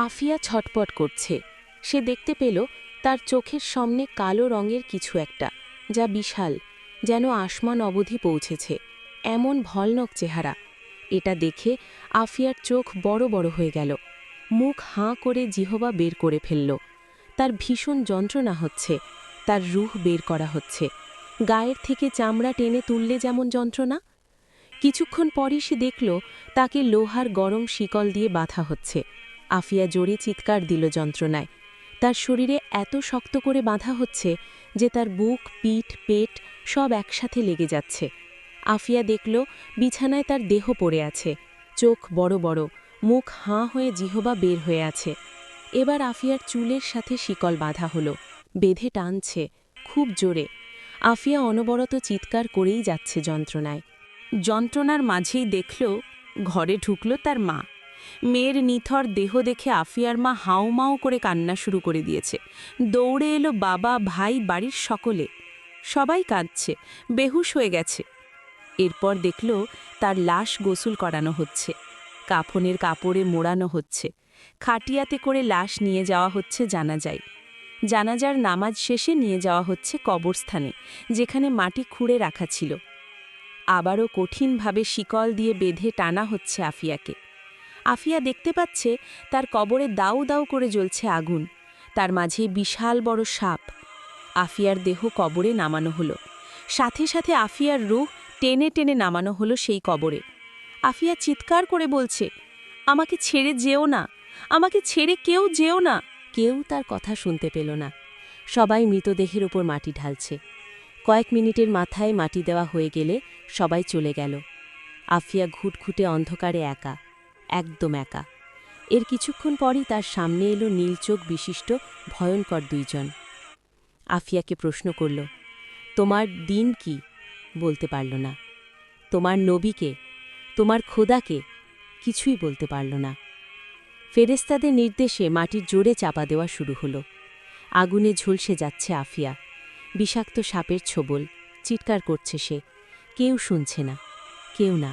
আফিয়া ছটপট করছে। সে দেখতে পেল তার চোখের সামনে কালো রঙের কিছু একটা, যা বিশাল, যেন আসমান অবধি পৌঁছেছে। এমন ভয়ানক চেহারা। এটা দেখে আফিয়ার চোখ বড় বড় হয়ে গেল। মুখ হাঁ করে জিহবা বের করে ফেলল। তার ভীষণ যন্ত্রণা হচ্ছে। তার রুহ বের করা হচ্ছে। গায়ের থেকে চামড়া টেনে তুললে যেমন যন্ত্রণা। কিছুক্ষণ পরই সে দেখল তাকে লোহার গরম শিকল দিয়ে বাঁধা হচ্ছে। আফিয়া জোরে চিৎকার দিল যন্ত্রণায়। তার শরীরে এত শক্ত করে বাঁধা হচ্ছে যে তার বুক, পিঠ, পেট সব একসাথে লেগে যাচ্ছে। আফিয়া দেখল বিছানায় তার দেহ পড়ে আছে, চোখ বড় বড়, মুখ হাঁ হয়ে জিহবা বের হয়ে আছে। এবার আফিয়ার চুলের সাথে শিকল বাঁধা হলো, বেঁধে টানছে খুব জোরে। আফিয়া অনবরত চিৎকার করেই যাচ্ছে যন্ত্রণায়। যন্ত্রণার মাঝেই দেখল ঘরে ঢুকল তার মা। মেয়ের নিথর দেহ দেখে আফিয়ার মা হাউমাউ করে কান্না শুরু করে দিয়েছে। দৌড়ে এলো বাবা, ভাই, বাড়ির সকলে। সবাই কাঁদছে, বেহুশ হয়ে গেছে। এরপর দেখল তার লাশ গোসল করানো হচ্ছে, কাফনের কাপড়ে মোড়ানো হচ্ছে, খাটিয়াতে করে লাশ নিয়ে যাওয়া হচ্ছে জানাজায়। জানাজার নামাজ শেষে নিয়ে যাওয়া হচ্ছে কবরস্থানে, যেখানে মাটি খুঁড়ে রাখা ছিল। আবারও কঠিনভাবে শিকল দিয়ে বেঁধে টানা হচ্ছে আফিয়াকে। আফিয়া দেখতে পাচ্ছে তার কবরে দাউ দাউ করে জ্বলছে আগুন, তার মাঝে বিশাল বড় সাপ। আফিয়ার দেহ কবরে নামানো হলো, সাথে সাথে আফিয়ার রূহ টেনে টেনে নামানো হলো সেই কবরে। আফিয়া চিৎকার করে বলছে, আমাকে ছেড়ে যেও না, আমাকে ছেড়ে কেউ যেও না। কেউ তার কথা শুনতে পেল না। সবাই মৃতদেহের উপর মাটি ঢালছে। কয়েক মিনিটের মাথায় মাটি দেওয়া হয়ে গেলে সবাই চলে গেল। আফিয়া ঘুটঘুটে অন্ধকারে একা, একদম একা। এর কিছুক্ষণ পরই তার সামনে এলো নীলচোখ বিশিষ্ট ভয়ঙ্কর দুইজন। আফিয়াকে প্রশ্ন করল, তোমার দিন কি? বলতে পারল না। তোমার নবীকে, তোমার খোদাকে? কিছুই বলতে পারল না। ফেরেশতাদের নির্দেশে মাটির জোরে চাপা দেওয়া শুরু হলো। আগুনে ঝলসে যাচ্ছে আফিয়া। বিষাক্ত সাপের ছোবল, চিৎকার করছে সে। কেউ শুনছে না, কেউ না।